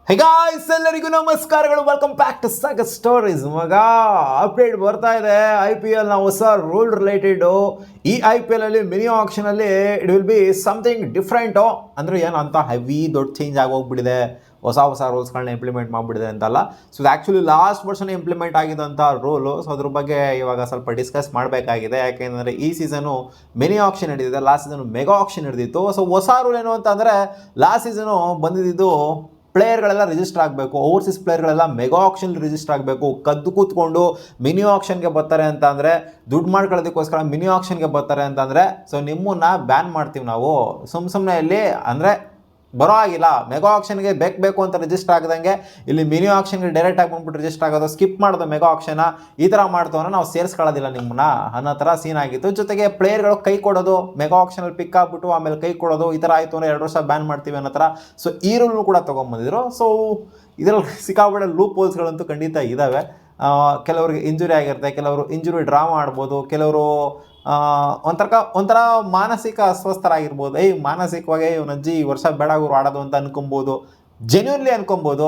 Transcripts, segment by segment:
ಹೇ guys, ಎಲ್ಲರಿಗೂ ನಮಸ್ಕಾರಗಳು. Welcome back to Saga stories. ಮಗ ಅಪ್ಡೇಟ್ ಬರ್ತಾ ಇದೆ IPL ನ ಹೊಸ ರೂಲ್ ರಿಲೇಟೆಡು. ಈ IPL ಅಲ್ಲಿ ಮಿನಿ ಆಕ್ಷನ್ ಅಲ್ಲಿ it will be something different. ಅಂದರೆ ಏನು ಅಂತ ಹೆವಿ ದೊಡ್ಡ ಚೇಂಜ್ ಆಗೋಗ್ಬಿಟ್ಟಿದೆ, ಹೊಸ ರೂಲ್ಸ್ಗಳನ್ನ ಇಂಪ್ಲಿಮೆಂಟ್ ಮಾಡಿಬಿಡಿದೆ ಅಂತಲ್ಲ. ಸೊ ಇದು ಆ್ಯಕ್ಚುಲಿ ಲಾಸ್ಟ್ ವರ್ಷನೇ ಇಂಪ್ಲಿಮೆಂಟ್ ಆಗಿದ್ದಂಥ ರೂಲು. ಸೊ ಅದ್ರ ಬಗ್ಗೆ ಇವಾಗ ಸ್ವಲ್ಪ ಡಿಸ್ಕಸ್ ಮಾಡಬೇಕಾಗಿದೆ. ಯಾಕೆಂದರೆ ಈ ಸೀಸನು ಮಿನಿ ಆಕ್ಷನ್ ಹಿಡಿದಿದೆ, ಲಾಸ್ಟ್ ಸೀಸನು ಮೆಗಾ ಆಕ್ಷನ್ ಹಿಡಿದಿತ್ತು. ಸೊ ಹೊಸ ರೂಲ್ ಏನು ಅಂತಂದರೆ, ಲಾಸ್ಟ್ ಸೀಸನು ಬಂದಿದ್ದು ಪ್ಲೇಯರ್ಗಳೆಲ್ಲ ರಿಜಿಸ್ಟರ್ ಆಗಬೇಕು, ಓವರ್ಸೀಸ್ ಪ್ಲೇಯರ್ಗಳೆಲ್ಲ ಮೆಗಾ ಆಕ್ಷನ್ ರಿಜಿಸ್ಟರ್ ಆಗಬೇಕು. ಕದ್ದು ಕೂತ್ಕೊಂಡು ಮಿನಿ ಆಕ್ಷನ್ಗೆ ಬರ್ತಾರೆ ಅಂತ ಅಂದರೆ, ದುಡ್ಡು ಮಾಡ್ಕೊಳ್ಳೋದಕ್ಕೋಸ್ಕರ ಮಿನಿ ಆಕ್ಷನ್ಗೆ ಬರ್ತಾರೆ ಅಂತಂದರೆ, ಸೊ ನಿಮ್ಮನ್ನ ಬ್ಯಾನ್ ಮಾಡ್ತೀವಿ ನಾವು. ಸುಮ್ಮನೆ ಇಲ್ಲಿ ಅಂದರೆ ಬರೋ ಆಗಿಲ್ಲ. ಮೆಗಾ ಆಕ್ಷನ್ಗೆ ಬೇಕು ಅಂತ ರಿಜಿಸ್ಟರ್ ಆಗದಂಗೆ ಇಲ್ಲಿ ಮಿನಿ ಆಕ್ಷನ್ಗೆ ಡೈರೆಕ್ಟಾಗಿ ಬಂದ್ಬಿಟ್ಟು ರಿಜಿಸ್ಟರ್ ಆಗೋದು, ಸ್ಕಿಪ್ ಮಾಡೋದು ಮೆಗಾ ಆಕ್ಷನ್ನ, ಈ ಥರ ಮಾಡ್ತವನ್ನ ನಾವು ಸೇರಿಸ್ಕೊಳ್ಳೋದಿಲ್ಲ ನಿಮ್ಮನ್ನ ಅನ್ನೋ ಥರ ಸೀನ್ ಆಗಿತ್ತು. ಜೊತೆಗೆ ಪ್ಲೇಯರ್ಗಳು ಕೈ ಕೊಡೋದು, ಮೆಗಾ ಆಕ್ಷನಲ್ಲಿ ಪಿಕ್ ಆಗ್ಬಿಟ್ಟು ಆಮೇಲೆ ಕೈ ಕೊಡೋದು, ಈ ಥರ ಆಯಿತು ಅಂದರೆ 2 ವರ್ಷ ಬ್ಯಾನ್ ಮಾಡ್ತೀವಿ ಅನ್ನೋ ಥರ. ಸೊ ಈ ರೂಲ್ನು ಕೂಡ ತೊಗೊಂಬಂದಿದ್ರು. ಸೊ ಇದರಲ್ಲಿ ಸಿಕ್ಕಾಬಿಡೋ ಲೂಪ್ ಹೋಲ್ಸ್ಗಳಂತೂ ಖಂಡಿತ ಇದ್ದಾವೆ. ಕೆಲವರಿಗೆ ಇಂಜುರಿ ಆಗಿರುತ್ತೆ, ಕೆಲವರು ಇಂಜುರಿ ಡ್ರಾ ಮಾಡ್ಬೋದು, ಕೆಲವರು ಒಂಥರ ಮಾನಸಿಕ ಅಸ್ವಸ್ಥರಾಗಿರ್ಬೋದು. ಮಾನಸಿಕವಾಗಿ ಇವನಜ್ಜಿ ಈ ವರ್ಷ ಬೇಡ ಅವರು ಆಡೋದು ಅಂತ ಅನ್ಕೊಬೋದು, ಜೆನ್ಯೂನ್ಲಿ ಅನ್ಕೊಬೋದು.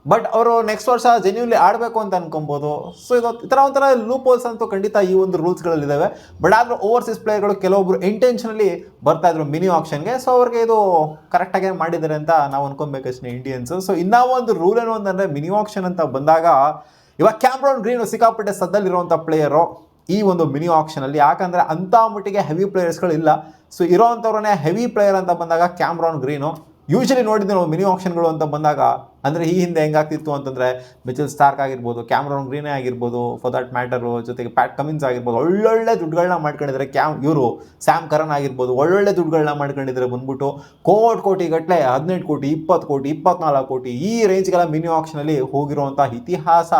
ಬಟ್ ಅವರು ನೆಕ್ಸ್ಟ್ ವರ್ಷ ಜೆನ್ಯೂನ್ಲಿ ಆಡಬೇಕು ಅಂತ ಅನ್ಕೊಬೋದು. ಸೊ ಇದು ಈ ಥರ ಒಂಥರ ಲೂಪ್ ಹೋಲ್ಸ್ ಅಂತೂ ಖಂಡಿತ ಈ ಒಂದು ರೂಲ್ಸ್ಗಳಲ್ಲಿದ್ದಾವೆ. ಬಟ್ ಆದರೂ ಓವರ್ಸೀಸ್ ಪ್ಲೇಯರ್ಗಳು ಕೆಲವೊಬ್ರು ಇಂಟೆನ್ಷನಲಿ ಬರ್ತಾಯಿದ್ರು ಮಿನಿ ಆಕ್ಷನ್ಗೆ. ಸೊ ಅವ್ರಿಗೆ ಇದು ಕರೆಕ್ಟಾಗಿ ಮಾಡಿದ್ದಾರೆ ಅಂತ ನಾವು ಅನ್ಕೊಬೇಕಷ್ಟೇ ಇಂಡಿಯನ್ಸು. ಸೊ ಇನ್ನೂ ಒಂದು ರೂಲ್ ಏನು ಅಂತಂದರೆ, ಮಿನಿ ಆಕ್ಷನ್ ಅಂತ ಬಂದಾಗ ಇವಾಗ ಕ್ಯಾಮ್ರಾನ್ ಗ್ರೀನು ಸಿಕ್ಕಾಪಟ್ಟೆ ಸದ್ದಲ್ಲಿರುವಂಥ ಪ್ಲೇಯರು ಈ ಒಂದು ಮಿನಿ ಆಕ್ಷನಲ್ಲಿ. ಯಾಕಂದರೆ ಅಂಥ ಮಟ್ಟಿಗೆ ಹೆವಿ ಪ್ಲೇಯರ್ಸ್ಗಳಿಲ್ಲ. ಸೊ ಇರೋವಂಥವ್ರನ್ನೇ ಹೆವಿ ಪ್ಲೇಯರ್ ಅಂತ ಬಂದಾಗ ಕ್ಯಾಮ್ರಾನ್ ಗ್ರೀನು. ಯೂಶಲಿ ನೋಡಿದ್ವಿ ನಾವು ಮಿನಿ ಆಕ್ಷನ್ಗಳು ಅಂತ ಬಂದಾಗ. ಅಂದರೆ ಈ ಹಿಂದೆ ಹೆಂಗಾಗ್ತಿತ್ತು ಅಂತಂದರೆ, ಮಿಚೆಲ್ ಸ್ಟಾರ್ಕ್ ಆಗಿರ್ಬೋದು, ಕ್ಯಾಮ್ರಾನ್ ಗ್ರೀನೇ ಆಗಿರ್ಬೋದು, ಫಾರ್ ದಟ್ ಮ್ಯಾಟರು, ಜೊತೆಗೆ ಪ್ಯಾಟ್ ಕಮಿನ್ಸ್ ಆಗಿರ್ಬೋದು, ಒಳ್ಳೊಳ್ಳೆ ದುಡ್ಡುಗಳನ್ನ ಮಾಡ್ಕೊಂಡಿದ್ದಾರೆ. ಇವರು ಸ್ಯಾಮ್ ಕರನ್ ಆಗಿರ್ಬೋದು, ಒಳ್ಳೊಳ್ಳೆ ದುಡ್ಡುಗಳನ್ನ ಮಾಡ್ಕೊಂಡಿದ್ದಾರೆ. ಬಂದ್ಬಿಟ್ಟು ಕೋಟಿ ಗಟ್ಟಲೆ, 18 ಕೋಟಿ, 20 ಕೋಟಿ, 24 ಕೋಟಿ ಈ ರೇಂಜ್ಗೆಲ್ಲ ಮಿನಿ ಆಕ್ಷನಲ್ಲಿ ಹೋಗಿರುವಂಥ ಇತಿಹಾಸ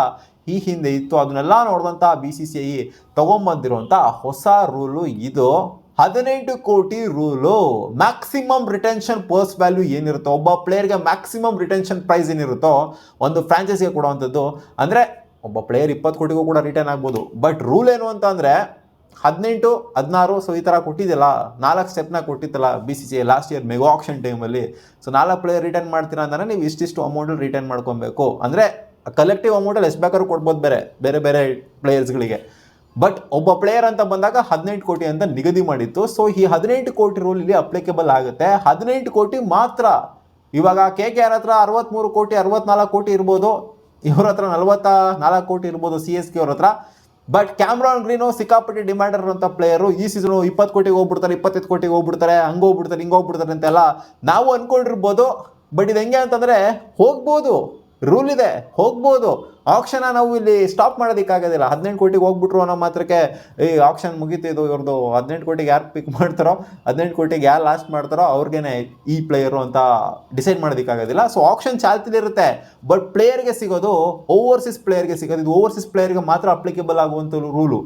ಈ ಹಿಂದೆ ಇತ್ತು. ಅದನ್ನೆಲ್ಲ ನೋಡಿದಂಥ BCCI ತೊಗೊಂಬಂದಿರುವಂಥ ಹೊಸ ರೂಲು ಇದು. 18 ಕೋಟಿ rule. Maximum retention purse value ಏನಿರುತ್ತೋ, ಒಬ್ಬ ಪ್ಲೇಯರ್ಗೆ ಮ್ಯಾಕ್ಸಿಮಮ್ ರಿಟೆನ್ಷನ್ ಪ್ರೈಸ್ ಏನಿರುತ್ತೋ ಒಂದು ಫ್ರಾಂಚೈಸಿಗೆ ಕೊಡುವಂಥದ್ದು. ಅಂದರೆ ಒಬ್ಬ ಪ್ಲೇಯರ್ 20 ಕೋಟಿಗೂ ಕೂಡ ರಿಟರ್ನ್ ಆಗ್ಬೋದು. ಬಟ್ ರೂಲ್ ಏನು ಅಂತ ಅಂದರೆ 18, 16 ಸೊ ಈ ಥರ ಕೊಟ್ಟಿದ್ದಿಲ್ಲ. 4 ಸ್ಟೆಪ್ನ ಕೊಟ್ಟಿತ್ತಲ್ಲ BCCI last year mega auction ಟೈಮಲ್ಲಿ. ಸೊ 4 ಪ್ಲೇಯರ್ ರಿಟರ್ನ್ ಮಾಡ್ತೀರಾ ಅಂದರೆ ನೀವು ಇಷ್ಟಿಷ್ಟು ಅಮೌಂಟಲ್ಲಿ ರಿಟರ್ನ್ ಮಾಡ್ಕೊಬೇಕು. ಅಂದರೆ ಕಲೆಕ್ಟಿವ್ ಅಮೌಂಟಲ್ಲಿ ಎಷ್ಟು ಬೇಕಾದ್ರೂ ಕೊಡ್ಬೋದು ಬೇರೆ ಪ್ಲೇಯರ್ಸ್ಗಳಿಗೆ. ಬಟ್ ಒಬ್ಬ ಪ್ಲೇಯರ್ ಅಂತ ಬಂದಾಗ 18 ಕೋಟಿ ಅಂತ ನಿಗದಿ ಮಾಡಿತ್ತು. ಸೊ ಈ 18 ಕೋಟಿ ರೂಲ್ ಇಲ್ಲಿ ಅಪ್ಲಿಕೇಬಲ್ ಆಗುತ್ತೆ. 18 ಕೋಟಿ ಮಾತ್ರ. ಇವಾಗ KKR ಹತ್ರ 63 ಕೋಟಿ 64 ಕೋಟಿ ಇರ್ಬೋದು, ಇವ್ರ ಹತ್ರ 44 ಕೋಟಿ ಇರ್ಬೋದು CSK ಅವ್ರ ಹತ್ರ. ಬಟ್ ಕ್ಯಾಮ್ರಾನ್ ಗ್ರೀನು ಸಿಕ್ಕಾಪಟ್ಟಿ ಡಿಮ್ಯಾಂಡರ್ ಇರುವಂಥ ಪ್ಲೇಯರು. ಈ ಸೀಸನು 20 ಕೋಟಿಗೆ ಹೋಗ್ಬಿಡ್ತಾರೆ, 25 ಕೋಟಿಗೆ ಹೋಗ್ಬಿಡ್ತಾರೆ, ಹಂಗೆ ಹೋಗ್ಬಿಡ್ತಾರೆ ಅಂತೆಲ್ಲ ನಾವು ಅಂದ್ಕೊಂಡಿರ್ಬೋದು. ಬಟ್ ಇದು ಹೆಂಗೆ ಅಂತಂದರೆ, ಹೋಗ್ಬೋದು, ರೂಲ್ ಇದೆ, ಹೋಗ್ಬೋದು. ಆಕ್ಷನ್ನ ನಾವು ಇಲ್ಲಿ ಸ್ಟಾಪ್ ಮಾಡೋದಕ್ಕಾಗೋದಿಲ್ಲ. 18 ಕೋಟಿಗೆ ಹೋಗ್ಬಿಟ್ರು ಅನ್ನೋ ಮಾತ್ರಕ್ಕೆ ಈ ಆಕ್ಷನ್ ಮುಗೀತಿದ್ದು ಇವ್ರದ್ದು. 18 ಕೋಟಿಗೆ ಯಾರು ಪಿಕ್ ಮಾಡ್ತಾರೋ, 18 ಕೋಟಿಗೆ ಯಾರು ಲಾಸ್ಟ್ ಮಾಡ್ತಾರೋ ಅವ್ರಿಗೇನೆ ಈ ಪ್ಲೇಯರು ಅಂತ ಡಿಸೈಡ್ ಮಾಡೋದಕ್ಕಾಗೋದಿಲ್ಲ. ಸೊ ಆಕ್ಷನ್ ಚಾಲ್ತಿಲಿರುತ್ತೆ. ಬಟ್ ಪ್ಲೇಯರ್ಗೆ ಸಿಗೋದು ಓವರ್ಸೀಸ್ ಪ್ಲೇಯರ್ಗೆ ಸಿಗೋದು. ಇದು ಓವರ್ಸೀಸ್ ಪ್ಲೇಯರ್ಗೆ ಮಾತ್ರ ಅಪ್ಲಿಕೇಬಲ್ ಆಗುವಂಥ ರೂಲು.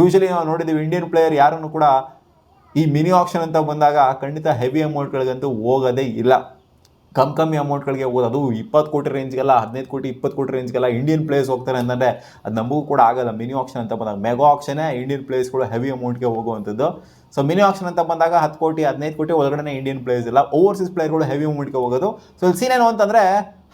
ಯೂಶಲಿ ನಾವು ನೋಡಿದ್ದೀವಿ ಇಂಡಿಯನ್ ಪ್ಲೇಯರ್ ಯಾರನ್ನು ಕೂಡ ಈ ಮಿನಿ ಆಕ್ಷನ್ ಅಂತ ಬಂದಾಗ ಖಂಡಿತ ಹೆವಿ ಅಮೌಂಟ್ಗಳಿಗಂತೂ ಹೋಗೋದೇ ಇಲ್ಲ. ಕಮ್ಮಿ ಅಮೌಂಟ್ಗಳಿಗೆ ಹೋಗೋದು. ಅದು 20 ಕೋಟಿ ರೇಂಜ್ಗೆಲ್ಲ, 15 ಕೋಟಿ 20 ಕೋಟಿ ರೇಂಜ್ಗೆಲ್ಲ ಇಂಡಿಯನ್ ಪ್ಲೇಯರ್ಸ್ ಹೋಗ್ತಾರೆ ಅಂತಂದರೆ ಅದು ನಮಗೂ ಕೂಡ ಆಗೋಲ್ಲ. ಮಿನಿ ಆಕ್ಷನ್ ಅಂತ ಬಂದಾಗ ಮೆಗಾ ಆಕ್ಷನ್ನೇ ಇಂಡಿಯನ್ ಪ್ಲೇಯರ್ಸ್ಗಳು ಹೆವಿ ಅಮೌಂಟ್ಗೆ ಹೋಗುವಂಥದ್ದು. ಸೊ ಮಿನಿ ಆಕ್ಷನ್ ಅಂತ ಬಂದಾಗ 10 ಕೋಟಿ 15 ಕೋಟಿ ಒಳಗಡೆ ಇಂಡಿಯನ್ ಪ್ಲೇಯರ್ಸ್ ಇಲ್ಲ, ಓವರ್ಸೀಸ್ ಪ್ಲೇಯರ್ಗಳು ಹೆವಿ ಅಮೌಂಟ್ಗೆ ಹೋಗೋದು. ಸೊ ಇಲ್ಲಿ ಸೀನ್ ಏನು ಅಂತಂದರೆ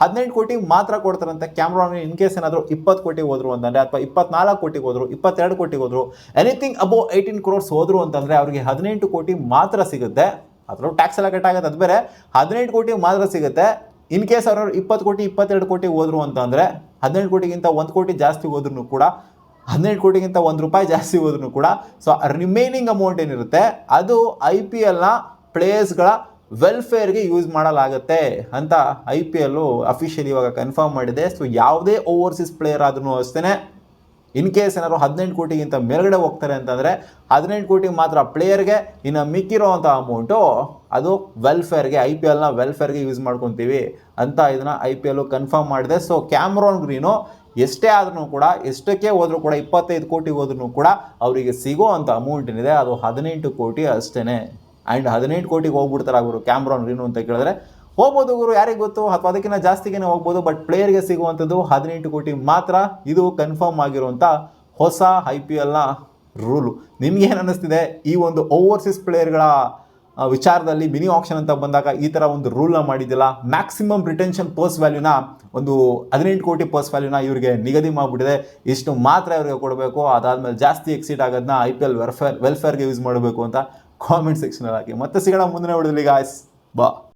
18 ಕೋಟಿ ಮಾತ್ರ ಕೊಡ್ತಾರಂತೆ. ಕ್ಯಾಮ್ರಾನ್ ಇನ್ ಕೇಸ್ ಏನಾದರೂ 20 ಕೋಟಿಗೆ ಹೋದ್ರು ಅಂತಂದರೆ, ಅಥವಾ 24 ಕೋಟಿಗೆ ಹೋದ್ರು, 22 ಕೋಟಿಗೆ ಹೋದ್ರು, ಎನಿಥಿಂಗ್ ಅಬೌವ್ 18 crores ಹೋದ್ರು ಅಂತಂದರೆ ಅವ್ರಿಗೆ 18 ಕೋಟಿ ಮಾತ್ರ ಸಿಗುತ್ತೆ. ಅದರಲ್ಲೂ ಟ್ಯಾಕ್ಸ್ ಎಲ್ಲ ಕಟ್ಟಾಗುತ್ತೆ, ಅದು ಬೇರೆ. 18 ಕೋಟಿ ಮಾತ್ರ ಸಿಗುತ್ತೆ. ಇನ್ ಕೇಸ್ ಅವರು 20 ಕೋಟಿ 22 ಕೋಟಿಗೆ ಹೋದ್ರು ಅಂತಂದರೆ, 18 ಕೋಟಿಗಿಂತ 1 ಕೋಟಿ ಜಾಸ್ತಿ ಹೋದ್ರೂ ಕೂಡ, 18 ಕೋಟಿಗಿಂತ ₹1 ಜಾಸ್ತಿ ಹೋದ್ರೂ ಕೂಡ, ಸೊ ರಿಮೈನಿಂಗ್ ಅಮೌಂಟ್ ಏನಿರುತ್ತೆ ಅದು IPLನ ಪ್ಲೇಯರ್ಸ್ಗಳ ವೆಲ್ಫೇರ್ಗೆ ಯೂಸ್ ಮಾಡಲಾಗುತ್ತೆ ಅಂತ IPL ಅಫಿಷಿಯಲಿ ಇವಾಗ ಕನ್ಫರ್ಮ್ ಮಾಡಿದೆ. ಸೊ ಯಾವುದೇ ಓವರ್ಸೀಸ್ ಪ್ಲೇಯರ್ ಆದ್ರೂ ಅಷ್ಟೇ, ಇನ್ ಕೇಸ್ ಏನಾದ್ರು 18 ಕೋಟಿಗಿಂತ ಮೇಲ್ಗಡೆ ಹೋಗ್ತಾರೆ ಅಂತಂದರೆ 18 ಕೋಟಿ ಮಾತ್ರ ಪ್ಲೇಯರ್ಗೆ, ಇನ್ನು ಮಿಕ್ಕಿರೋವಂಥ ಅಮೌಂಟು ಅದು ವೆಲ್ಫೇರ್ಗೆ, IPLನ ವೆಲ್ಫೇರ್ಗೆ ಯೂಸ್ ಮಾಡ್ಕೊತೀವಿ ಅಂತ ಇದನ್ನು IPL ಕನ್ಫರ್ಮ್ ಮಾಡಿದೆ. ಸೊ ಕ್ಯಾಮ್ರಾನ್ ಗ್ರೀನು ಎಷ್ಟೇ ಆದ್ರೂ ಕೂಡ, ಎಷ್ಟಕ್ಕೆ ಹೋದರೂ ಕೂಡ, 25 ಕೋಟಿಗೆ ಹೋದ್ರೂ ಕೂಡ ಅವರಿಗೆ ಸಿಗೋ ಅಂಥ ಅಮೌಂಟ್ ಏನಿದೆ ಅದು 18 ಕೋಟಿ ಅಷ್ಟೇ. ಆ್ಯಂಡ್ 18 ಕೋಟಿಗೆ ಹೋಗ್ಬಿಡ್ತಾರೆ ಅವರು ಕ್ಯಾಮ್ರಾನ್ ಗ್ರೀನು ಅಂತ ಕೇಳಿದ್ರೆ, ಹೋಗ್ಬೋದು ಗುರು, ಯಾರಿಗೆ ಗೊತ್ತು, ಅಥವಾ ಅದಕ್ಕಿಂತ ಜಾಸ್ತಿಗೆ ಹೋಗ್ಬೋದು. ಬಟ್ ಪ್ಲೇಯರ್ಗೆ ಸಿಗುವಂಥದ್ದು 18 ಕೋಟಿ ಮಾತ್ರ. ಇದು ಕನ್ಫರ್ಮ್ ಆಗಿರುವಂಥ ಹೊಸ IPLನ ರೂಲು. ನಿಮ್ಗೇನು ಅನ್ನಿಸ್ತಿದೆ ಈ ಒಂದು ಓವರ್ಸೀಸ್ ಪ್ಲೇಯರ್ಗಳ ವಿಚಾರದಲ್ಲಿ ಮಿನಿ ಆಕ್ಷನ್ ಅಂತ ಬಂದಾಗ ಈ ಥರ ಒಂದು ರೂಲ್ನ ಮಾಡಿದ್ದಿಲ್ಲ. ಮ್ಯಾಕ್ಸಿಮಮ್ ರಿಟೆನ್ಷನ್ ಪರ್ಸ್ ವ್ಯಾಲ್ಯೂನ ಒಂದು 18 ಕೋಟಿ ಪರ್ಸ್ ವ್ಯಾಲ್ಯೂನ ಇವರಿಗೆ ನಿಗದಿ ಮಾಡಿಬಿಟ್ಟಿದೆ. ಇಷ್ಟು ಮಾತ್ರ ಇವರಿಗೆ ಕೊಡಬೇಕು, ಅದಾದಮೇಲೆ ಜಾಸ್ತಿ ಎಕ್ಸೀಡ್ ಆಗೋದನ್ನ IPL ವೆಲ್ಫೇರ್ಗೆ ಯೂಸ್ ಮಾಡಬೇಕು ಅಂತ ಕಾಮೆಂಟ್ ಸೆಕ್ಷನಲ್ಲಿ ಹಾಕಿ. ಮತ್ತೆ ಸಿಗೋಣ ಮುಂದಿನ ವಿಡಿಯೋದಲ್ಲಿ ಗಾಯ್ಸ್. ಬಾ.